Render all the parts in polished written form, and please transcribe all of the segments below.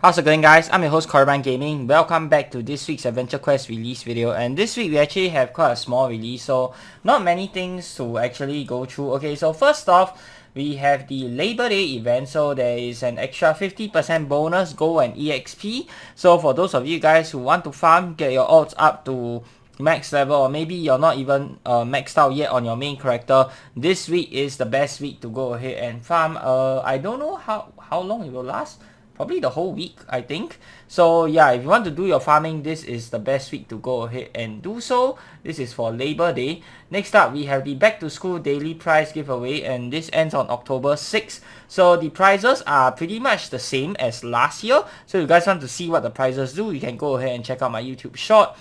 How's it going, guys? I'm your host Korban Gaming. Welcome back to this week's Adventure Quest release video, and this week we actually have quite a small release, so not many things to actually go through. Okay, so first off, we have the Labor Day event, so there is an extra 50% bonus gold and EXP. So for those of you guys who want to farm, get your odds up to max level, or maybe you're not even maxed out yet on your main character, this week is the best week to go ahead and farm. I don't know how long it will last. Probably the whole week, I think. So yeah, if you want to do your farming, this is the best week to go ahead and do so. This is for Labor Day. Next up, we have the Back to School Daily Prize giveaway, and this ends on October 6th. So the prizes are pretty much the same as last year. So if you guys want to see what the prizes do, you can go ahead and check out my YouTube short.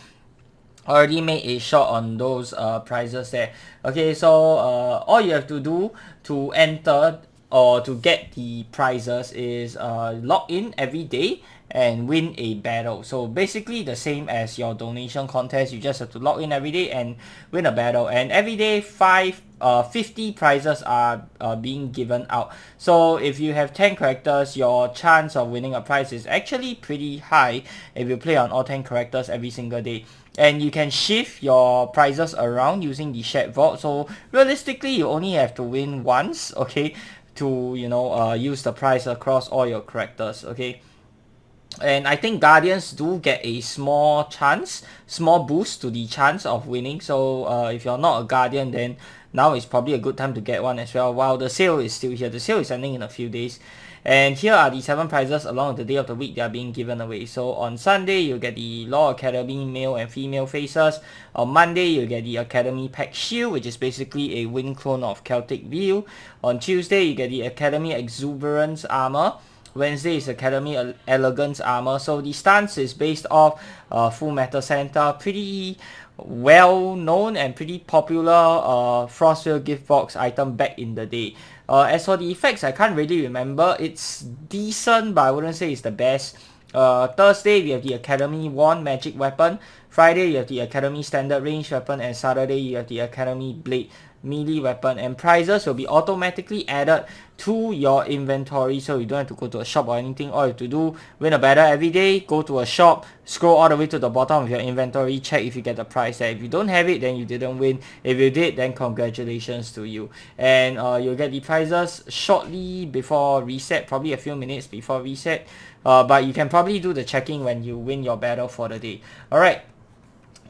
Already made a shot on those prizes there. Okay, so all you have to do to enter or to get the prizes is log in every day and win a battle. So basically the same as your donation contest. You just have to log in every day and win a battle, and every day 50 prizes are being given out. So if you have 10 characters, your chance of winning a prize is actually pretty high if you play on all 10 characters every single day. And you can shift your prizes around using the shared vault. So realistically, you only have to win once, okay, to use the prize across all your characters, okay. And I think Guardians do get a small boost to the chance of winning. So if you're not a Guardian, then now is probably a good time to get one as well, while the sale is still here. The sale is ending in a few days. And here are the 7 prizes along with the day of the week they are being given away. So on Sunday, you get the Law Academy male and female faces. On Monday, you get the Academy Pack Shield, which is basically a wind clone of Celtic View. On Tuesday, you get the Academy Exuberance Armor. Wednesday is Academy Elegance Armor. So the stance is based off Full Metal Santa, pretty well known and pretty popular Frostfield gift box item back in the day. As for the effects, I can't really remember. It's decent, but I wouldn't say it's the best. Thursday, we have the Academy Wand Magic Weapon. Friday, you have the Academy Standard Range Weapon. And Saturday, you have the Academy Blade melee weapon. And prizes will be automatically added to your inventory, so you don't have to go to a shop or anything. All you have to do, win a battle every day, go to a shop, scroll all the way to the bottom of your inventory, check if you get the prize there. If you don't have it, then you didn't win. If you did, then congratulations to you. And you'll get the prizes shortly before reset, probably a few minutes before reset. But you can probably do the checking when you win your battle for the day. Alright,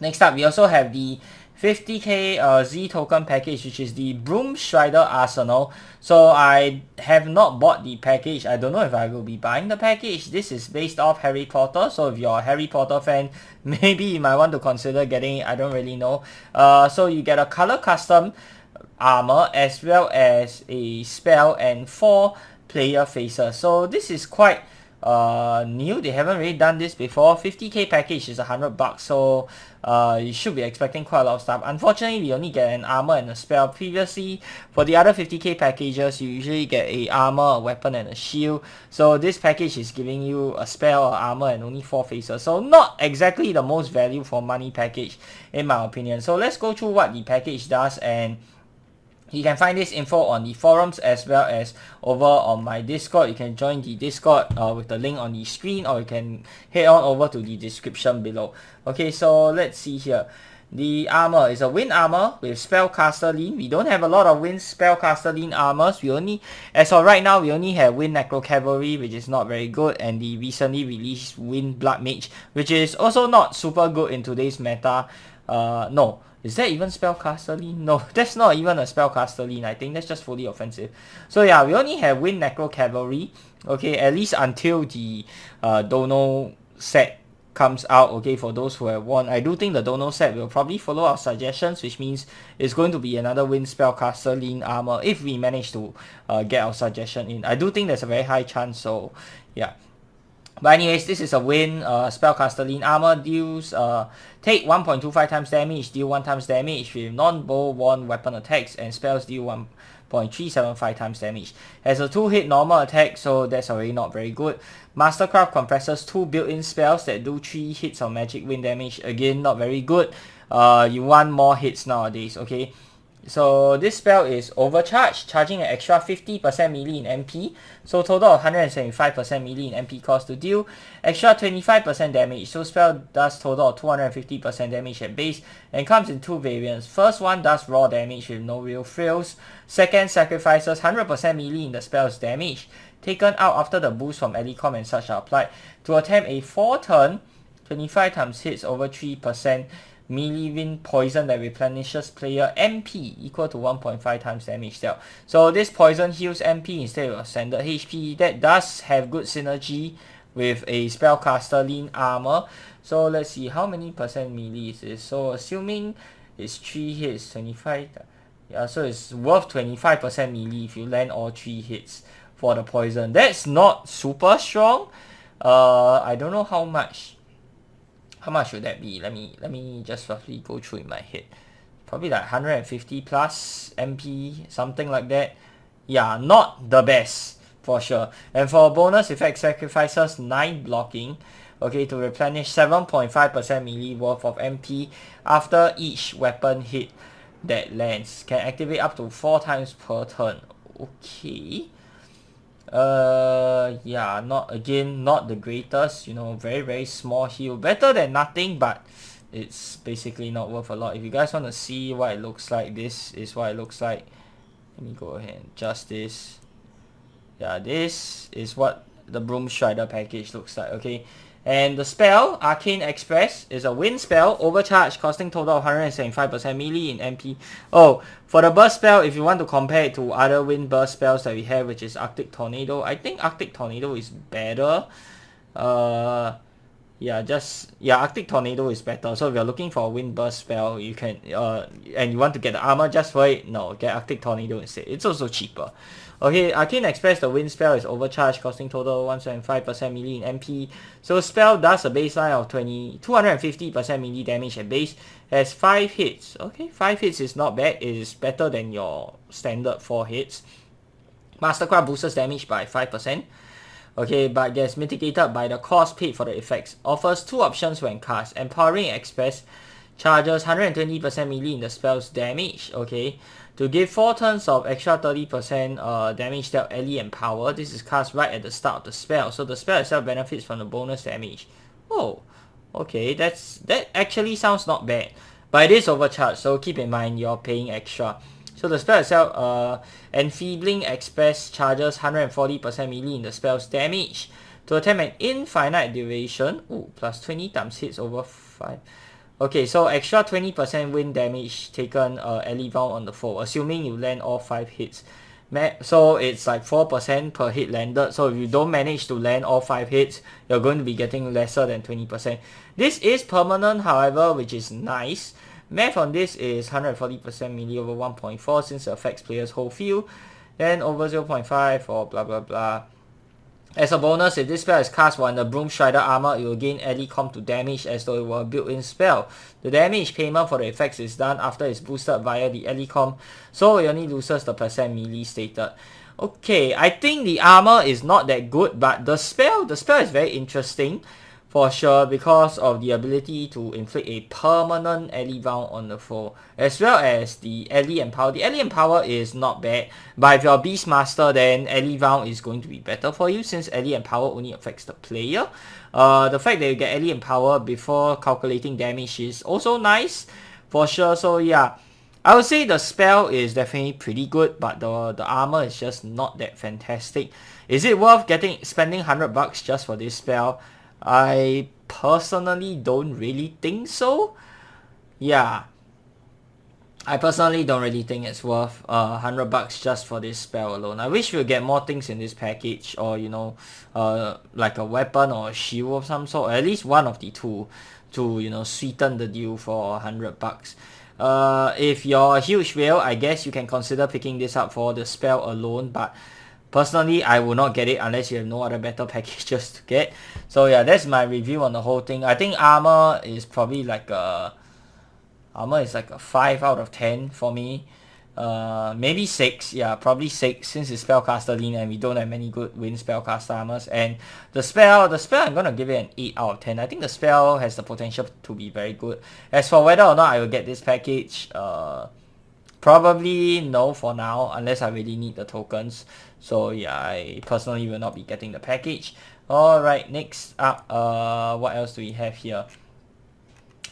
next up, we also have the 50k Z token package, which is the Broomstrider Arsenal. So I have not bought the package. I don't know if I will be buying the package. This is based off Harry Potter, so if you're a Harry Potter fan, maybe you might want to consider getting it. I don't really know. So you get a color custom armor as well as a spell and 4 player faces. So this is quite new. They haven't really done this before. 50k package is $100, so you should be expecting quite a lot of stuff. Unfortunately, we only get an armor and a spell. Previously, for the other 50k packages, you usually get a armor, a weapon, and a shield. So this package is giving you a spell, a armor, and only 4 faces. So not exactly the most value for money package, in my opinion. So let's go through what the package does, and you can find this info on the forums as well as over on my Discord. You can join the Discord with the link on the screen, or you can head on over to the description below. Okay, so let's see here. The armor is a wind armor with spellcaster lean. We don't have a lot of wind spellcaster lean armors. We only, as of right now, we only have wind necro cavalry, which is not very good, and the recently released wind blood mage, which is also not super good in today's meta. No. Is that even spellcaster lean? No, that's not even a spellcaster lean. I think that's just fully offensive. So yeah, we only have wind necro cavalry. Okay, at least until the Dono set comes out. Okay, for those who have won, I do think the Dono set will probably follow our suggestions, which means it's going to be another wind spellcaster lean armor if we manage to get our suggestion in. I do think there's a very high chance. So yeah. But anyways, this is a wind spellcaster lean armor. Deals take 1.25 times damage, deal 1 times damage with non-bow wand weapon attacks, and spells deal 1.375 times damage. Has a 2-hit normal attack, so that's already not very good. Mastercraft compresses 2 built-in spells that do 3 hits of magic wind damage. Again, not very good. You want more hits nowadays, okay? So this spell is overcharged, charging an extra 50% melee in MP. So total of 175% melee in MP cost to deal. Extra 25% damage. So spell does total of 250% damage at base and comes in two variants. First one does raw damage with no real frills. Second sacrifices 100% melee in the spell's damage, taken out after the boost from Elicom and such are applied, to attempt a 4-turn, 25 times hits over 3%. Melee wind poison that replenishes player MP equal to 1.5 times damage dealt. So this poison heals MP instead of standard HP. That does have good synergy with a spellcaster lean armor. So let's see how many percent melee is this. So assuming it's 3 hits, 25. Yeah, so it's worth 25% melee if you land all 3 hits for the poison. That's not super strong. I don't know how much. How much would that be? Let me just roughly go through in my head. Probably like 150 plus MP, something like that. Yeah, not the best for sure. And for bonus effect, sacrifices 9 blocking, okay, to replenish 7.5% melee worth of MP after each weapon hit that lands. Can activate up to 4 times per turn. Okay. Yeah, not the greatest, you know, very small heal, better than nothing, but it's basically not worth a lot. If you guys want to see what it looks like, this is what it looks like. Let me go ahead and adjust this. Yeah, this is what the Broomstrider package looks like, okay. And the spell, Arcane Express, is a wind spell, overcharged, costing total of 175% melee in MP. Oh, for the burst spell, if you want to compare it to other wind burst spells that we have, which is Arctic Tornado, I think Arctic Tornado is better. Arctic Tornado is better. So if you're looking for a wind burst spell, you can, and you want to get the armor just for it, no, get Arctic Tornado instead. It's also cheaper. Okay, Arcane Express, the wind spell is overcharged, costing total 175% melee in MP. So spell does a baseline of 250% melee damage at base, has 5 hits. Okay, 5 hits is not bad. It is better than your standard 4 hits. Mastercraft boosts damage by 5%. Okay, but gets mitigated by the cost paid for the effects. Offers 2 options when cast. Empowering Express charges 120% melee in the spell's damage, okay, to give 4 turns of extra 30% damage dealt ally and power. This is cast right at the start of the spell, so the spell itself benefits from the bonus damage. Oh, okay, that actually sounds not bad, but it is overcharged, so keep in mind you're paying extra. So the spell itself, Enfeebling Express charges 140% melee in the spell's damage to attempt an infinite duration. Ooh, plus 20 times hits over 5. Okay, so extra 20% wind damage taken ally vound on the foe, assuming you land all 5 hits. So it's like 4% per hit landed. So if you don't manage to land all 5 hits, you're going to be getting lesser than 20%. This is permanent, however, which is nice. Math on this is 140% melee over 1.4 since it affects players' whole field. Then over 0.5 or blah blah blah. As a bonus, if this spell is cast while in the Broomstrider armor, it will gain ally comp to damage as though it were a built-in spell. The damage payment for the effects is done after it's boosted via the ally comp, so it only loses the percent melee stated. Okay, I think the armor is not that good, but the spell is very interesting for sure because of the ability to inflict a permanent ally vound on the foe, as well as the ally and power. The ally and power is not bad, but if you're Beastmaster, then ally vound is going to be better for you since ally and power only affects the player. The fact that you get ally and power before calculating damage is also nice for sure. So yeah, I would say the spell is definitely pretty good, but the armor is just not that fantastic. Is it worth spending $100 just for this spell? I personally don't really think so. Yeah, I personally don't really think it's worth $100 just for this spell alone. I wish we'll get more things in this package, or you know, like a weapon or a shield of some sort, or at least one of the two, to you know sweeten the deal for $100. If you're a huge whale, I guess you can consider picking this up for the spell alone, but personally, I will not get it unless you have no other better packages to get. So yeah, that's my review on the whole thing. I think armor is probably like a 5 out of 10 for me. Maybe 6. Yeah, probably 6 since it's spellcaster lean and we don't have many good wind spellcaster armors. And the spell I'm gonna give it an 8 out of 10. I think the spell has the potential to be very good. As for whether or not I will get this package, Probably no for now, unless I really need the tokens. So yeah, I personally will not be getting the package. Alright, next up, what else do we have here?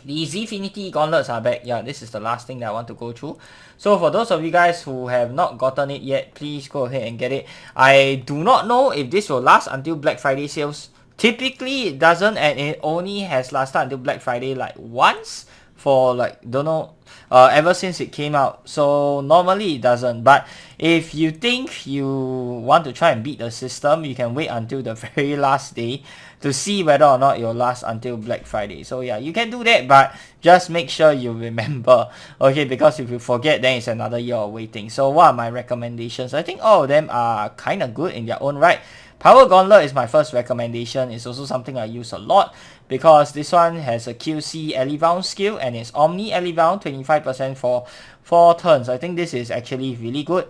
The Zfinity Gauntlets are back. Yeah, this is the last thing that I want to go through. So for those of you guys who have not gotten it yet, please go ahead and get it. I do not know if this will last until Black Friday sales. Typically it doesn't, and it only has lasted until Black Friday like once for like, don't know, ever since it came out. So normally it doesn't, but if you think you want to try and beat the system, you can wait until the very last day to see whether or not it will last until Black Friday. So yeah, you can do that, but just make sure you remember, okay, because if you forget, then it's another year of waiting. So what are my recommendations? I think all of them are kind of good in their own right. Power Gauntlet is my first recommendation. It's also something I use a lot because this one has a QC Elebound skill and it's Omni Elebound 25% for 4 turns. I think this is actually really good.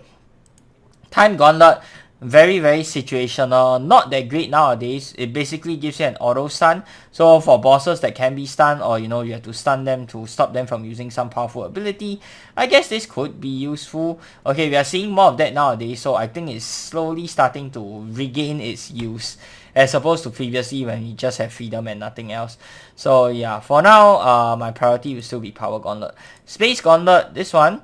Time Gauntlet, very situational, not that great nowadays. It basically gives you an auto stun, so for bosses that can be stunned, or you know, you have to stun them to stop them from using some powerful ability, I guess this could be useful. Okay, we are seeing more of that nowadays, so I think it's slowly starting to regain its use as opposed to previously when we just had freedom and nothing else. So yeah, for now, my priority will still be Power Gauntlet. Space Gauntlet, this one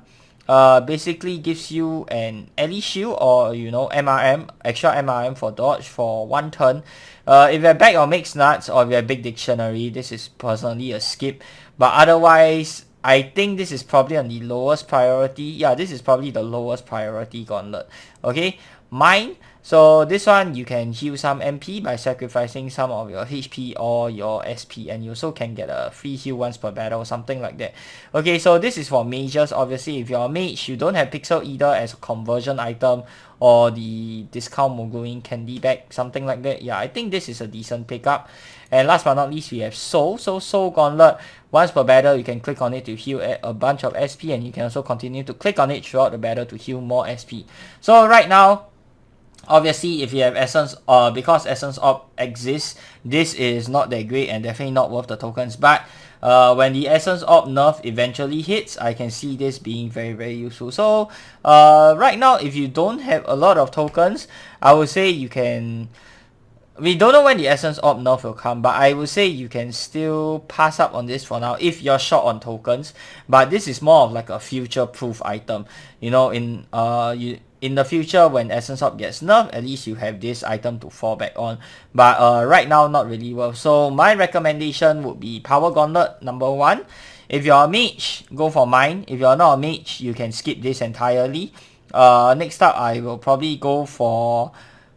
basically gives you an Ellie shield, or you know, MRM, extra MRM for dodge for 1 turn. If you're back or mixed nuts, or if you're big dictionary, this is personally a skip, but otherwise I think this is probably on the lowest priority. Yeah, this is probably the lowest priority gauntlet. Okay, mine. So this one you can heal some MP by sacrificing some of your HP or your SP, and you also can get a free heal once per battle, something like that. Okay, so this is for mages. Obviously, if you're a mage, you don't have Pixel either as a conversion item or the discount Mogulin candy bag, something like that. Yeah, I think this is a decent pickup. And last but not least, we have Soul. So Soul Gauntlet, once per battle, you can click on it to heal a bunch of SP, and you can also continue to click on it throughout the battle to heal more SP. So right now, obviously, if you have Essence, because Essence Orb exists, this is not that great and definitely not worth the tokens. But when the Essence Orb nerf eventually hits, I can see this being very useful. So right now, if you don't have a lot of tokens, I would say you can... We don't know when the Essence Orb nerf will come, but I would say you can still pass up on this for now if you're short on tokens. But this is more of like a future-proof item. You know, in the future when Essence Orb gets nerfed, at least you have this item to fall back on. But right now, not really well. So my recommendation would be Power Gauntlet, number 1. If you're a mage, go for mine. If you're not a mage, you can skip this entirely. Next up, I will probably go for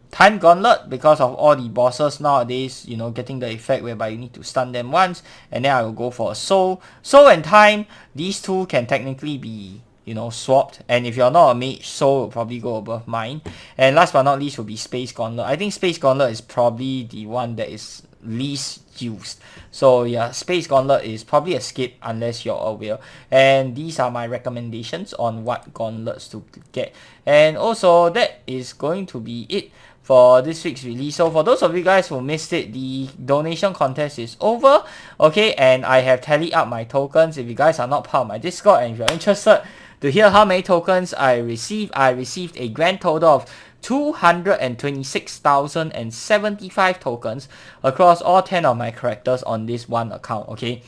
Time Gauntlet because of all the bosses nowadays, you know, getting the effect whereby you need to stun them once. And then I will go for Soul. Soul and Time, these two can technically be, you know, swapped. And if you're not a mage, Soul will probably go above mine. And last but not least will be Space Gauntlet. I think Space Gauntlet is probably the one that is least used. So yeah, Space Gauntlet is probably a skip unless you're aware. And these are my recommendations on what gauntlets to get. And also, that is going to be it for this week's release. So for those of you guys who missed it, the donation contest is over. Okay, and I have tallied up my tokens. If you guys are not part of my Discord and if you're interested to hear how many tokens I received a grand total of 226,075 tokens across all 10 of my characters on this one account. Okay,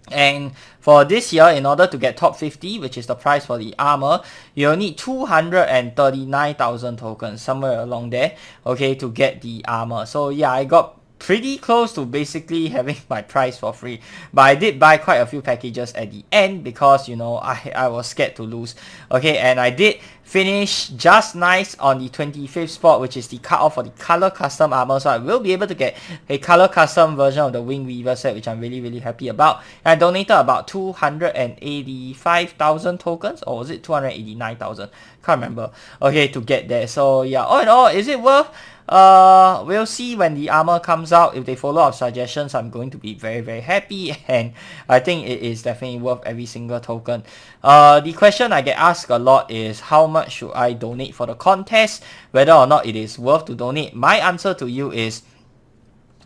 and for this year, in order to get top 50, which is the price for the armor, you'll need 239,000 tokens, somewhere along there, okay, to get the armor. So yeah, I got pretty close to basically having my prize for free, but I did buy quite a few packages at the end because, you know, I was scared to lose. Okay, and I did finish just nice on the 25th spot, which is the cutoff for the color custom armor, so I will be able to get a color custom version of the Wing Weaver set, which I'm really happy about. And I donated about 285,000 tokens, or was it 289,000? Can't remember. Okay, to get there. So yeah, all in all, is it worth? We'll see when the armor comes out. If they follow our suggestions, I'm going to be very happy, and I think it is definitely worth every single token. The question I get asked a lot is how much should I donate for the contest, whether or not it is worth to donate. My answer to you is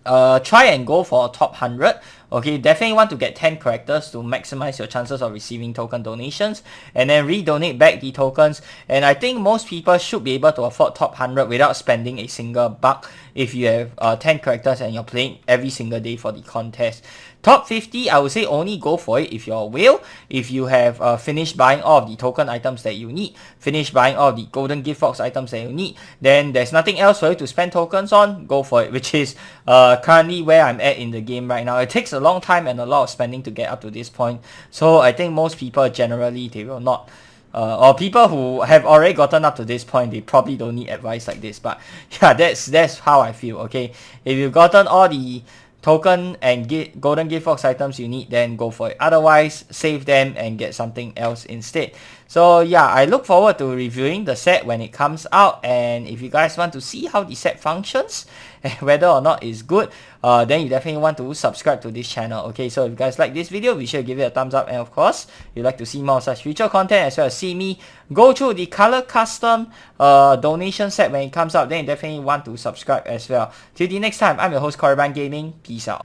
try and go for a top 100. Okay, definitely want to get 10 characters to maximize your chances of receiving token donations, and then redonate back the tokens. And I think most people should be able to afford top 100 without spending a single buck if you have 10 characters and you're playing every single day for the contest. Top 50, I would say only go for it if you're a whale, if you have finished buying all of the token items that you need, finished buying all of the golden gift box items that you need, then there's nothing else for you to spend tokens on, go for it, which is currently where I'm at in the game right now. It takes a long time and a lot of spending to get up to this point, so I think most people generally, they will not or people who have already gotten up to this point, they probably don't need advice like this. But yeah, that's how I feel. Okay, if you've gotten all the token and golden gift box items you need, then go for it. Otherwise, save them and get something else instead. So yeah, I look forward to reviewing the set when it comes out, and if you guys want to see how the set functions and whether or not it's good, then you definitely want to subscribe to this channel. Okay, so if you guys like this video, be sure to give it a thumbs up, and of course, if you'd like to see more such future content as well as see me go through the color custom donation set when it comes out, then you definitely want to subscribe as well. Till the next time, I'm your host Korriban Gaming. Peace out.